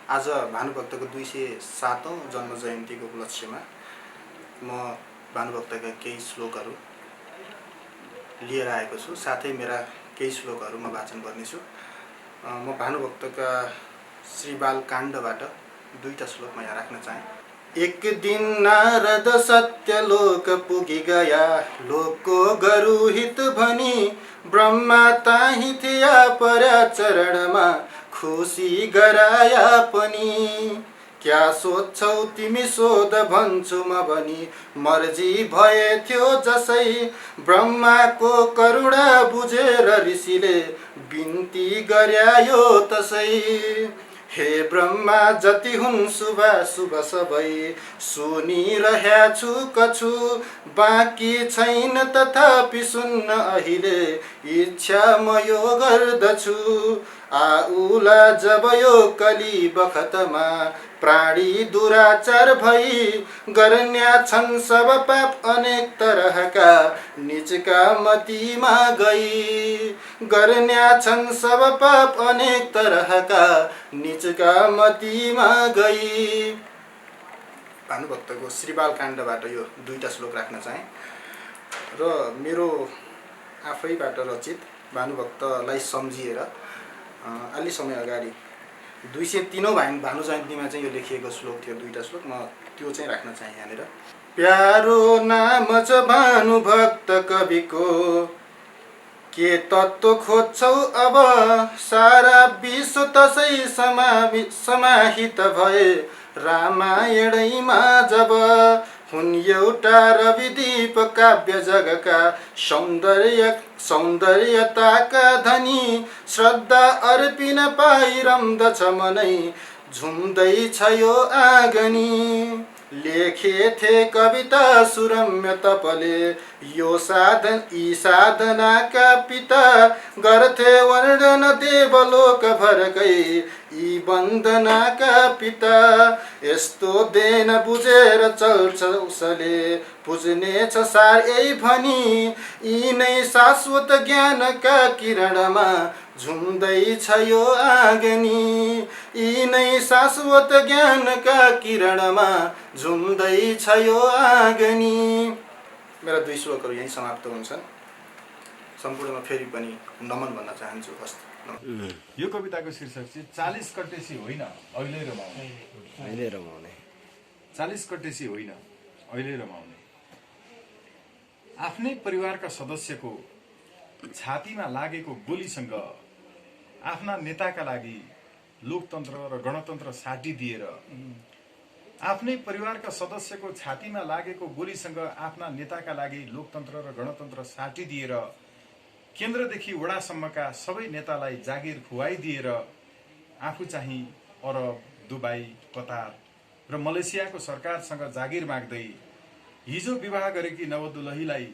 आज भानुभक्तको 207औं जन्म जयन्तीको उपलक्ष्यमा म भानुभक्तका केही श्लोकहरू लिएर आएको छु। साथै मेरा केही श्लोकहरू म वाचन गर्नेछु। म भानुभक्तका श्रीबाल काण्डबाट दुईटा श्लोक म यहाँ राख्न चाहे। एक दिन नारद सत्यलोक पुगी गया, लोकको गरु हित भनी ब्रह्मा ताही थिया पर्या चरणमा, खुसी गराया पनि। क्या सोध्छौ तिमी सोध भन्छु म भनी, मर्जी भए थियो जसै। ब्रह्माको करुणा बुझेर ऋषिले बिन्ती गर्यायो तसै। हे ब्रह्मा जति हुन् शुभ शुभ सबै, सुनिरह्या छु कछु बाँकी छैन तथापि सुन्न अहिले, इच्छा म यो गर्दछु। आउला जब यो कली बखतमा, प्राणी दुराचार भई गर्न्या छन् सब पाप अनेक तरहका, निजका मतिमा गई। गर्न्या छन् सब पाप अनेक तरहका, निजका मतिमा गई। भानुभक्तको श्रीबाल काण्डबाट यो दुईटा श्लोक राख्न चाहे र मेरो आफैबाट रचित भानुभक्तलाई सम्झिएर अलि समय अगाडि 203औं भानु जयन्तीमा चाहिँ यो लेखिएको श्लोक थियो। दुईटा श्लोक म त्यो चाहिँ राख्न चाहे यहाँनिर। प्यारो नाम छ भानुभक्त कविको, के तत्त्व खोज्छौ अब सारा विश्व तसै समाहित भए रामायणैमा जब। हुन् एउटा रविदीप काव्य जगका सौन्दर्यताका धनी, श्रद्धा अर्पिन पाइ रम्दछ मनै झुम्दैछ यो आगनी। लेखेथे कविता सुरम्य तपले यो यी साधनाका पिता, गर्थे वर्णन देवलोक भरकै यी वन्दनाका पिता। यस्तो देन बुझेर चल्छ उसले बुझ्नेछ सार यही भनी, यी नै शाश्वत ज्ञानका किरणमा झुम्दैछ यो आगनी। यी नै शाश्वत ज्ञानका किरणमा झुम्दैछ यो आगनी। मेरा दुई श्लोकहरू यही समाप्त हुन्छन्। सम्पूर्णमा फेरि पनि नमन भन्न चाहन्छु। यो कविताको शीर्षक चाहिँ 40 कटेसी होइन अहिले रमाउने। अहिले रमाउने 40 कटेसी होइन अहिले रमाउने। आफ्नै परिवारका सदस्यको छातीमा लागेको गोलीसँग आफ्ना नेताका लागि लोकतन्त्र र गणतन्त्र साटिदिएर, आफ्नै परिवारका सदस्यको छातीमा लागेको गोलीसँग आफ्ना नेताका लागि लोकतन्त्र र गणतन्त्र साटिदिएर, केन्द्रदेखि वडासम्मका सबै नेतालाई जागिर खुवाइदिएर, आफू चाहिँ अरब, दुबई, कतार र मलेसियाको सरकारसँग जागिर माग्दै हिजो विवाह गरेकी नवदुलहीलाई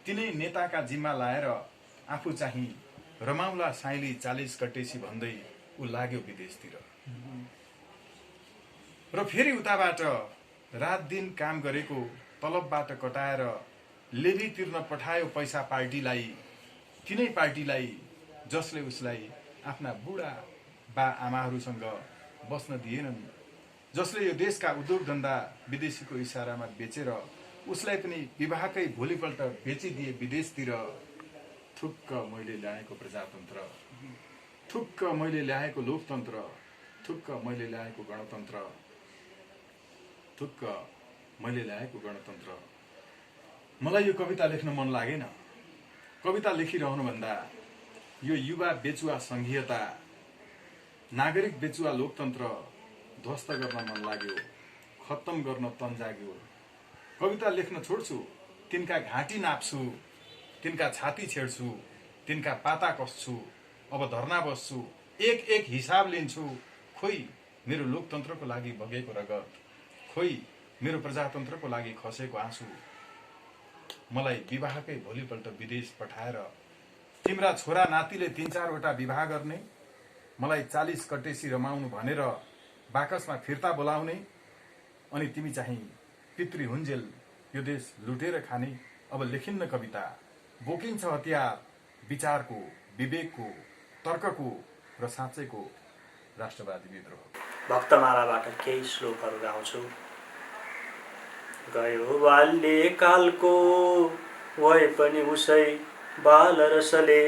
तिनै नेताका जिम्मा लाएर आफू चाहिँ रमाउला साइली 40 कटेसी भन्दै ऊ लाग्यो विदेशतिर। र फेरि उताबाट रात दिन काम गरेको तलबबाट कटाएर लेभी तिर्न पठायो पैसा पार्टीलाई, तिनै पार्टीलाई जसले उसलाई आफ्ना बुढा बा आमाहरूसँग बस्न दिएनन्, जसले यो देशका उद्योग धन्दा विदेशीको इसारामा बेचेर उसलाई पनि विवाहकै भोलिपल्ट बेचिदिए विदेशतिर। थुक्क मैले ल्याएको प्रजातन्त्र, थुक्क मैले ल्याएको लोकतन्त्र, थुक्क मैले ल्याएको गणतन्त्र, थुक्क मैले ल्याएको गणतन्त्र। मलाई यो कविता लेख्न मन लागेन। कविता लेखिरहनुभन्दा यो युवा बेचुवा संघीयता, नागरिक बेचुवा लोकतन्त्र ध्वस्त गर्न मन लाग्यो, खत्तम गर्न तन जाग्यो। कविता लेख्न छोड्छु, तिनका घाँटी नाप्छु, तिनका छाती छेड्छु, तिनका पाता कस्छु, अब धर्ना बस्छु, एक एक हिसाब लिन्छु। खोइ मेरो लोकतन्त्रको लागि बगेको रगत, खोइ मेरो प्रजातन्त्रको लागि खसेको आँसु। मलाई विवाहकै भोलिपल्ट विदेश पठाएर तिम्रा छोरा नातिले 3-4 वटा विवाह गर्ने, मलाई 40 कटेसी रमाउनु भनेर बाकसमा फिर्ता बोलाउने, अनि तिमी चाहिँ पितृ हुन्जेल यो देश लुटेर खाने। अब लेखिन्न कविता, बोकिन्छ हतियार विचारको, विवेकको, तर्कको र साँच्चैको राष्ट्रवादी विद्रोह। भक्तमालाबाट केही श्लोकहरू गाउँछु। गयो बाल्यकालको वय पनि उसै बाल रसले,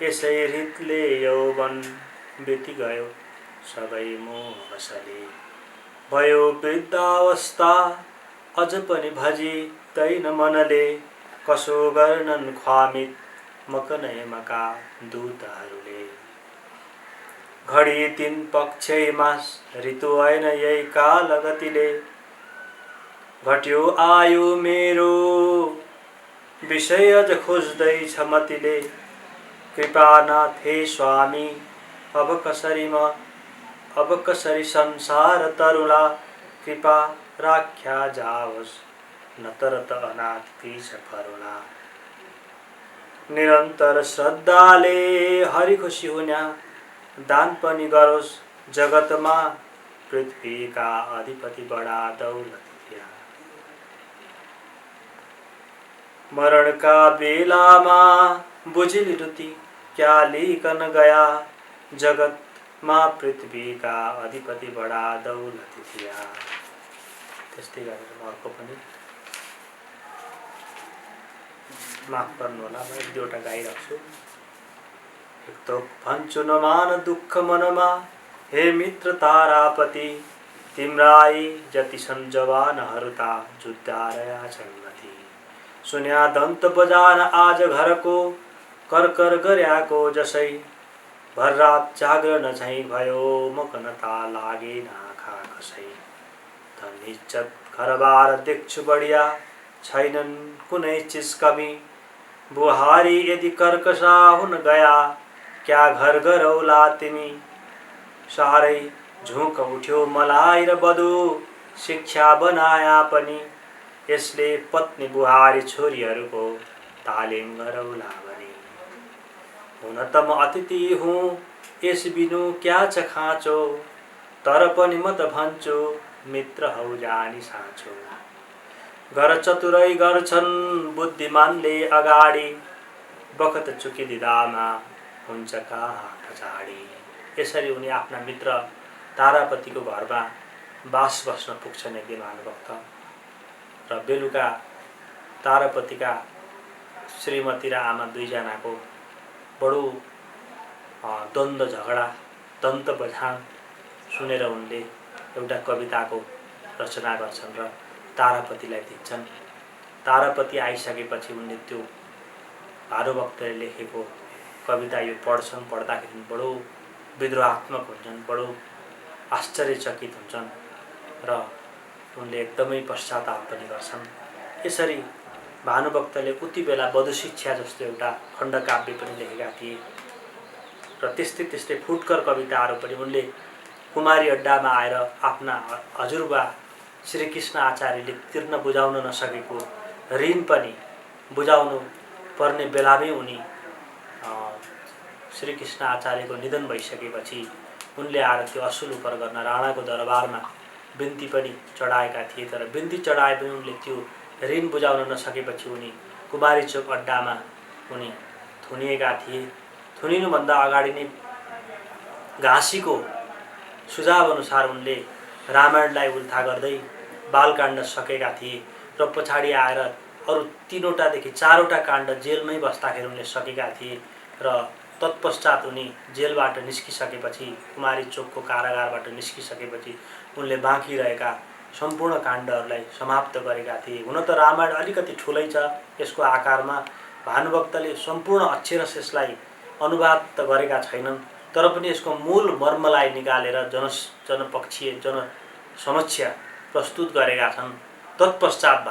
यसै रितले यौवन बिति गयो सबै मोह बसले। भयो वृद्धावस्था अझ पनि भजिँदैन मनले, कसो गर्नन् ख्वामित मकनयमका दूतहरूले। घडी दिन पक्षै मास ऋतु ऐन यही काल गतिले, घट्यो आयो मेरो विषय अझ खोज्दैछ मतिले। कृपानाथ हे स्वामी अब कसरी संसार तरुला, कृपा राख्या जाओस् नतर त अनाथ पीछ परुला। निरन्तर श्रद्धाले हरि खुसी हुन्या दान पनि गरोस् जगतमा, पृथ्वीका अधिपति बडा दौलतिया। मरणका बेलामा बुझिली रुति क्या लिकन गया, जगतमा पृथ्वीका अधिपति बडा दौलती थिया। त्यस्तै गरेर अर्को पनि माफ गर्नु होला, म एक दुईवटा गाइराख्छु। एक त भन्छु नमान दुःख मनमा, हे मित्र तारापति, तिम्राई जति छन् जवानहरू ता जुद्धारया छन् नथी। सुन्या दन्त बजान आज घरको, कर गर्याको जसै, भर रात जागरण झैँ भयो मकनता लागे नाखा कसै। धन इज्जत घरबार देख्छु बढिया, छैनन् कुनै चिज कमी। बुहारी यदि कर्कशा हुन गया, क्या घर गरौला तिमी। साह्रै झुक उठ्यो मलाई र बधु, शिक्षा बनाया पनि। यसले पत्नी बुहारी छोरीहरूको तालिम गरौला बनी। हुन त म अतिथि हुँ यस बिनु क्या छ खाँचो, तर पनि म त भन्छु मित्र हौ जानी साँचो। घर चतुरै गर्छन् बुद्धिमानले अगाडि, बखत चुकिदिँदामा हुन्छ कहाँ पछाडि। यसरी उनी आफ्ना मित्र तारापतिको घरमा बास बस्न पुग्छन् एक दिन भानुभक्त। र बेलुका तारापतिका श्रीमती र आमा दुईजनाको बडो द्वन्द्व झगडा दन्त बझान सुनेर उनले एउटा कविताको रचना गर्छन् र तारापतिलाई दिन्छन्। तारापति आइसकेपछि उनले त्यो भानुभक्तले लेखेको कविता यो पढ्छन्। पढ्दाखेरि बडो विद्रोहात्मक हुन्छन्, बडो आश्चर्यचकित हुन्छन् र उनले एकदमै पश्चाताप पनि गर्छन्। यसरी भानुभक्तले उति बेला बधु शिक्षा जस्तो एउटा खण्डकाव्य पनि लेखेका थिए र त्यस्तै फुटकर कविताहरू पनि उनले कुमारी अड्डामा आएर आफ्ना हजुरबा श्रीकृष्ण आचार्यले तिर्न बुझाउन नसकेको ऋण पनि बुझाउनु पर्ने बेलामै उनी श्रीकृष्ण आचार्यको निधन भइसकेपछि उनले आएर त्यो असुल उपर गर्न राणाको दरबारमा बिन्ती पनि चढाएका थिए। तर बिन्ती चढाए पनि उनले त्यो ऋण बुझाउन नसकेपछि उनी कुमारी चोक अड्डामा उनी थुनिएका थिए। थुनिनुभन्दा अगाडि नै घाँसीको सुझाव अनुसार उनले रामायणलाई उल्था गर्दै बालकाण्ड सकेका थिए र पछाडि आएर अरू 3वटादेखि 4वटा काण्ड जेलमै बस्दाखेरि उनले सकेका थिए र तत्पश्चात उनी जेलबाट निस्किसकेपछि कुमारी चोकको कारागारबाट निस्किसकेपछि उनले बाँकी रहेका सम्पूर्ण काण्डहरूलाई समाप्त गरेका थिए। हुन त रामायण अलिकति ठुलै छ, यसको आकारमा भानुभक्तले सम्पूर्ण अक्षरश यसलाई अनुवाद त गरेका छैनन्, तर पनि यसको मूल मर्मलाई निकालेर जनपक्षीय जनसमक्ष प्रस्तुत गरेका छन्। तत्पश्चात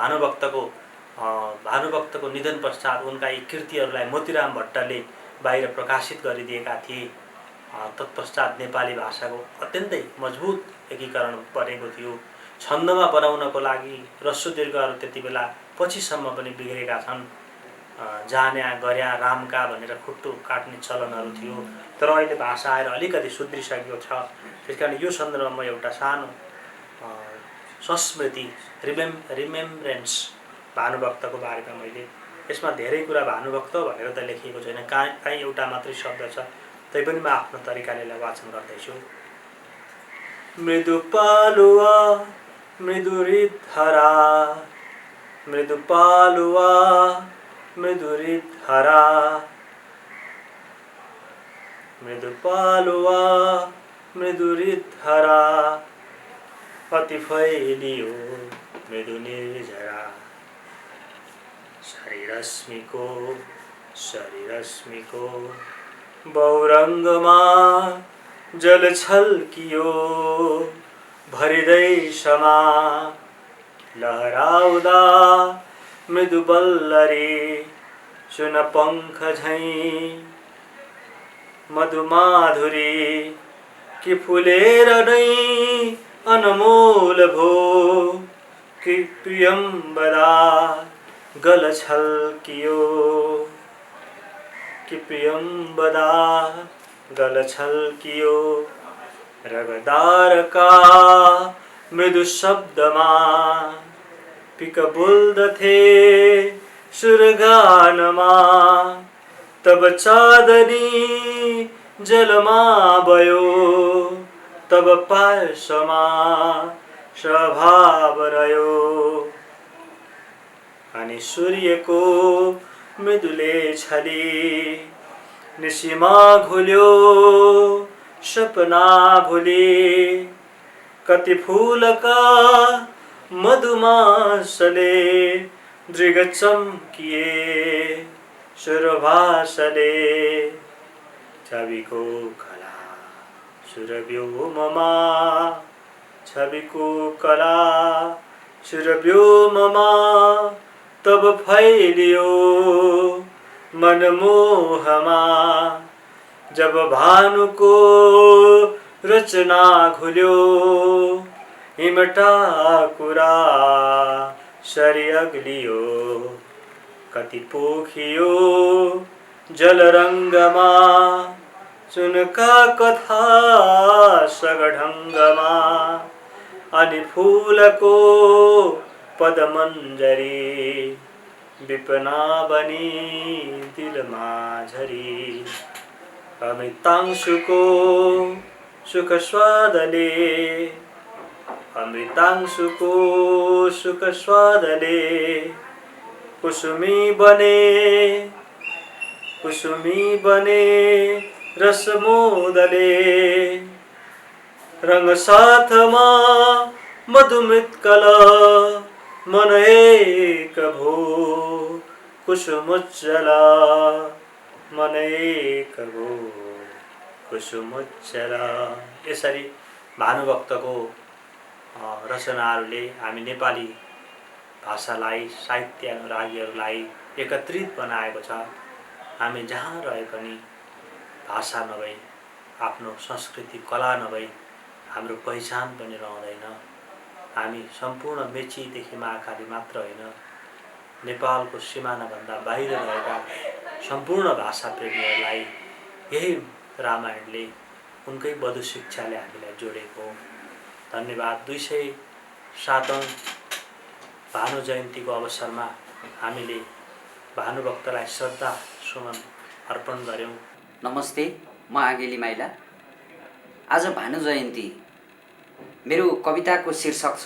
भानुभक्तको निधन पश्चात उनका यी कृतिहरूलाई मोतीराम भट्टले बाहिर प्रकाशित गरिदिएका थिए। तत्पश्चात नेपाली भाषाको अत्यन्तै मजबुत एकीकरण बनेको थियो। छन्दमा बनाउनको लागि ह्रस्व दीर्घहरू त्यति बेला पछिसम्म पनि बिग्रेका छन्। जान्या गर्या रामका भनेर खुट्टु काट्ने चलनहरू थियो, तर अहिले भाषा आएर अलिकति सुध्रिसकेको छ। त्यसकारण यो सन्दर्भमा एउटा सानो संस्मृति रिमेम्ब्रेन्स भानुभक्तको बारेमा मैले यसमा धेरै कुरा भानुभक्त भनेर त लेखिएको छैन, कहीँ एउटा मात्रै शब्द छ, तैपनि म आफ्नो तरिकाले यसलाई वाचन गर्दैछु। मृदुपालुवा मृदुरिद्धरा मृदुपालुवा मृदुरिद्धरा मृदुपालुवा मृदुरिद्धरा अति फैलियो मृदु निर्झरा शरीरश्मिको बहुरङ्गमा जल छल्कियो भरिदैशमा लहराउँदा मृदु बल्लरी सुन पंख झैं मधुमाधुरी कि फुलेर नै अनमोल भो कि प्रियम्बदा गल छल्कियो कि प्रियम्बदा गल छल्कियो रगदारका मृदु शब्दमा पिक बोल्दथे सुरगानमा तब चाँदनी जलमा भयो तब पार्श्वमा स्वभाव रह्यो अनि सूर्यको मृदुले छली निशिमा घुल्यो सपना भुली कति फूलका मधुमासले दृग चम्किए सुरभासले छविको कला सुरव्योममा छविको कला सुरव्योममा तब फैलियो मनमोहमा जब भानुको रचना घुल्यो हिमटाकुरा सरी अग्लियो कति पोखियो जलरङ्गमा सुनका कथा सगढङ्गमा अनि फूलको पदमञ्जरी विपना बनी दिलमा झरी अमृतांशुको सुख स्वादले अमृतांशुको सुख स्वादले कुसुमी बने रसमोदले रंग साथमा मधुमृत्कल मन एक भो कुसुमोज्जल मन एक भो कुसुमोज्जल। यसरी भानुभक्तको रचनाहरूले हामी नेपाली भाषालाई साहित्य अनुरागीहरूलाई एकत्रित बनाएको छ। हामी जहाँ रहे पनि भाषा नभई आफ्नो संस्कृति कला नभई हाम्रो पहिचान पनि रहँदैन। हामी सम्पूर्ण मेचीदेखि महाकाली मात्र होइन, नेपालको सिमानाभन्दा बाहिर रहेका सम्पूर्ण भाषा प्रेमीहरूलाई यही रामायणले उनकै बधु शिक्षाले हामीलाई जोडेको हो। धन्यवाद। 207औं भानु जयन्तीको अवसरमा हामीले भानुभक्तलाई श्रद्धा सुमन अर्पण गर्यौं। नमस्ते, म आगेली माइला। आज भानु जयन्ती। मेरो कविताको शीर्षक छ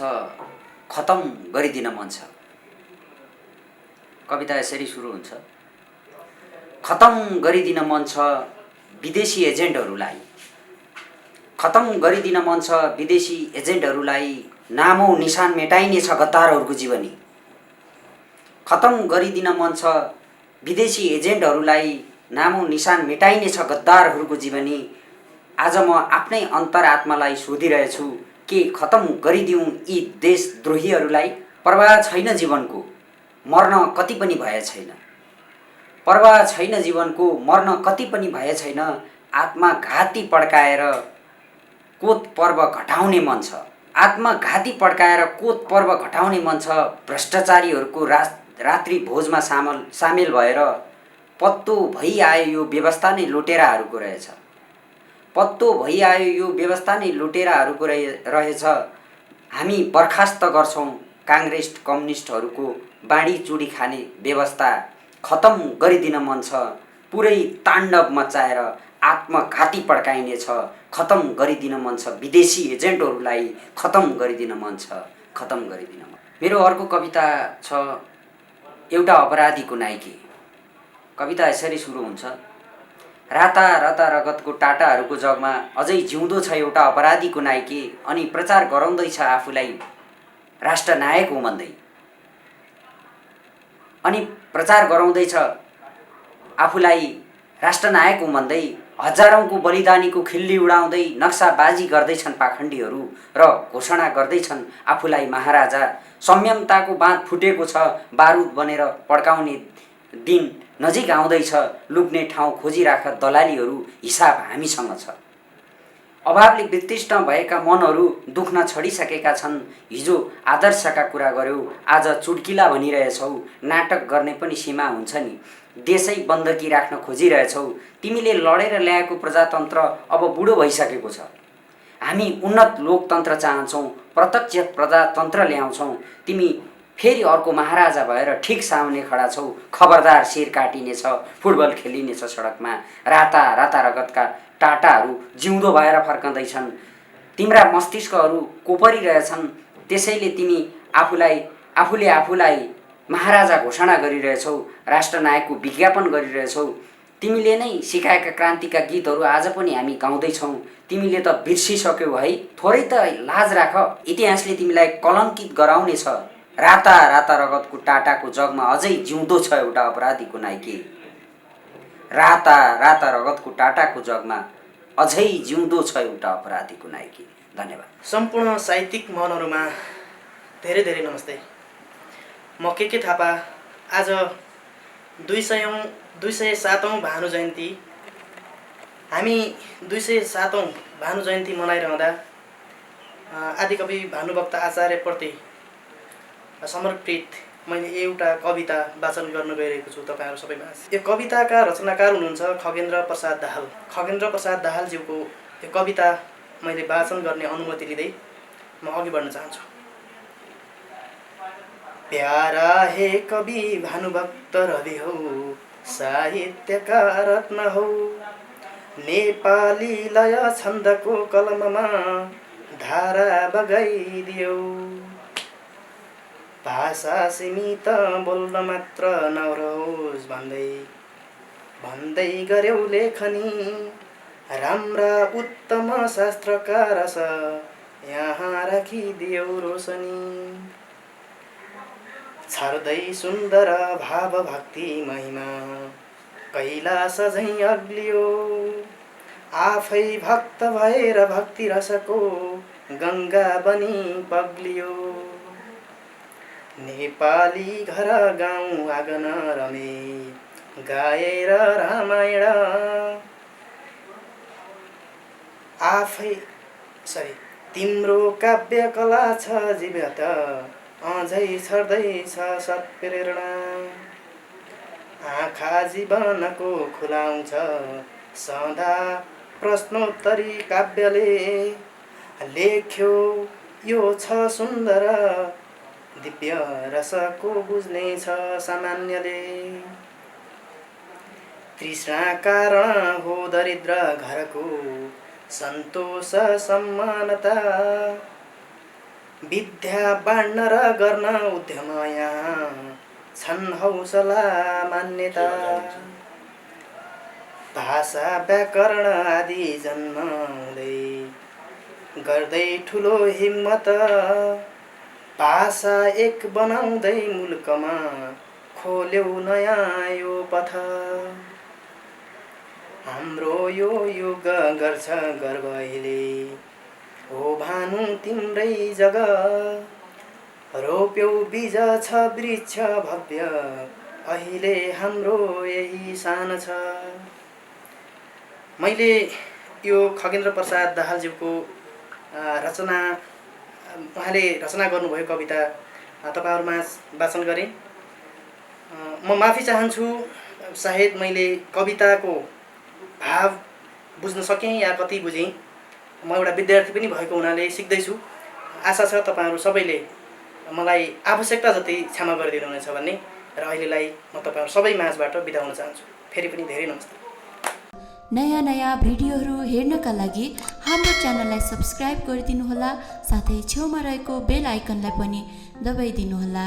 खतम गरिदिन मन छ। कविता यसरी सुरु हुन्छ। खतम गरिदिन मन छ विदेशी एजेन्टहरूलाई, खतम गरिदिन मन छ विदेशी एजेन्टहरूलाई, नामौ निशान मेटाइनेछ गद्दारहरूको जीवनी। खतम गरिदिन मन छ विदेशी एजेन्टहरूलाई, नामौ निशान मेटाइनेछ गद्दारहरूको जीवनी। आज म आफ्नै अन्तरात्मालाई सोधिरहेछु के खतम गरिदिउँ यी देशद्रोहीहरूलाई। परवाह छैन जीवनको, मर्न कति पनि भए छैन। परवाह छैन जीवनको, मर्न कति पनि भए छैन। आत्मघाती पड्काएर कोत पर्व घटाउने मन छ। आत्मघाती पड्काएर कोत पर्व घटाउने मन छ। भ्रष्टाचारीहरूको रात्रि भोजमा सामेल भएर पत्तो भइआयो यो व्यवस्था नै लुटेराहरूको रहेछ। पत्तो भइआयो यो व्यवस्था नै लुटेराहरूको रहेछ। हामी बर्खास्त गर्छौँ काङ्ग्रेस कम्युनिस्टहरूको बाँडी चुडी खाने व्यवस्था। खतम गरिदिन मन छ पुरै ताण्डव मचाएर आत्मघाती पड्काइनेछ, खतम गरिदिन मन छ विदेशी एजेन्टहरूलाई, खतम गरिदिन मन छ, खतम गरिदिन मन। मेरो अर्को कविता छ एउटा अपराधीको नाइके। कविता यसरी सुरु हुन्छ। राता राता रगतको टाटाहरूको जगमा अझै जिउँदो छ एउटा अपराधीको नाइके, अनि प्रचार गराउँदैछ आफूलाई राष्ट्रनायक हो भन्दै, अनि प्रचार गराउँदैछ आफूलाई राष्ट्रनायक हो भन्दै, हजारौंको बलिदानीको खिल्ली उडाउँदै नक्साबाजी गर्दैछन् पाखण्डीहरू र घोषणा गर्दैछन् आफूलाई महाराजा। संयमताको बाँध फुटेको छ, बारुद बनेर पड्काउने दिन नजिक आउँदैछ, लुक्ने ठाउँ खोजिराख दलालीहरू, हिसाब हामीसँग छ। अभावले वितृष्ण भएका मनहरू दुख्न छडिसकेका छन्। हिजो आदर्शका कुरा गर्यौ, आज चुड्किला भनिरहेछौ। नाटक गर्ने पनि सीमा हुन्छ नि, देशै बन्दकी राख्न खोजिरहेछौ। तिमीले लडेर ल्याएको प्रजातन्त्र अब बुढो भइसकेको छ। हामी उन्नत लोकतन्त्र चाहन्छौँ, प्रत्यक्ष प्रजातन्त्र ल्याउँछौँ। तिमी फेरि अर्को महाराजा भएर ठिक सामने खडा छौ। खबरदार, शिर काटिनेछ, फुटबल खेलिनेछ सडकमा। राता राता रगतका टाटाहरू जिउँदो भएर फर्कँदैछन्, तिम्रा मस्तिष्कहरू कोपरिरहेछन्। त्यसैले तिमी आफूले आफूलाई महाराजा घोषणा गरिरहेछौ, राष्ट्रनायकको विज्ञापन गरिरहेछौ। तिमीले नै सिकाएका क्रान्तिका गीतहरू आज पनि हामी गाउँदैछौँ। तिमीले त बिर्सिसक्यौ है, थोरै त लाज राख। इतिहासले तिमीलाई कलङ्कित गराउनेछ। राता राता रगतको टाटाको जगमा अझै जिउँदो छ एउटा अपराधीको नाइके। राता राता रगतको टाटाको जगमा अझै जिउँदो छ एउटा अपराधीको नाइके। धन्यवाद। सम्पूर्ण साहित्यिक मनहरूमा धेरै धेरै नमस्ते। म के थापा। आज 207औं भानु जयन्ती। हामी 207औं भानु जयन्ती मनाइरहँदा आदिकवि भानुभक्त आचार्यप्रति समर्पित मैले एउटा कविता वाचन गर्न गइरहेको छु तपाईहरु सबैमा। यो कविताका रचनाकार हुनुहुन्छ खगेन्द्र प्रसाद दाहाल। खगेन्द्र प्रसाद दाहालज्यूको यो कविता मैले वाचन गर्ने अनुमति लिँदै म अघि बढ्न चाहन्छु। प्यारा हे कवि भानुभक्त रवि हौ, साहित्यका रत्न हौ। नेपाली लय छन्दको कलममा धारा बगाइदियौ। भाषा सीमित बोल्न मात्र नरहोस् भन्दै गर्यौ लेखनी। राम्रा उत्तम शास्त्रका रस यहाँ राखिदियौ रोशनी। छर्दै सुन्दर भाव भक्ति महिमा कैलाश झैं अग्लियो। आफै भक्त भएर भक्ति रसको गङ्गा बनी पग्लियो। नेपाली घर गाउँ आँगन रमे गाएर रामायण। तिम्रो काव्य कला छ जीवित, अझै छर्दैछ सत्प्रेरणा। आँखा जीवनको खुलाउँछ सदा प्रश्नोत्तरी काव्यले। लेख्यो यो छ सुन्दर दिव्य रसको बुझ्नेछ सामान्यले। तृष्णा कारण हो दरिद्र घरको सन्तोष सम्मानता। विद्या बाँड्न र गर्न उद्यम यहाँ छन् हौसला मान्यता। भाषा व्याकरण आदि जन्माउँदै गर्दै ठुलो हिम्मत। भाषा एक बनाउँदै मुलुकमा खोल्यौ नयाँ यो पथ। हाम्रो यो युग गर्छ गर्व अहिले, ओ भानु तिम्रै जग। रोप्यौ बीज छ वृक्ष भव्य, अहिले हाम्रो यही शान छ। मैले यो खगेन्द्र प्रसाद दाहालज्यूको उहाँले रचना गर्नुभएको कविता तपाईहरुमा वाचन गरेँ। म माफी चाहन्छु, सायद मैले कविताको भाव बुझ्न सकेँ या कति बुझेँ। म एउटा विद्यार्थी पनि भएको हुनाले सिक्दैछु। आशा छ तपाईहरु सबैले मलाई आवश्यकता जति क्षमा गरिदिनुहुनेछ भन्ने र अहिलेलाई म तपाईहरु सबै माझबाट बिदा हुन चाहन्छु। फेरि पनि धेरै नमस्ते। नयाँ नयाँ भिडियोहरू हेर्नका लागि हाम्रो च्यानललाई सब्स्क्राइब गरिदिनुहोला, साथै छेउमा रहेको बेल आइकनलाई पनि दबाइदिनुहोला।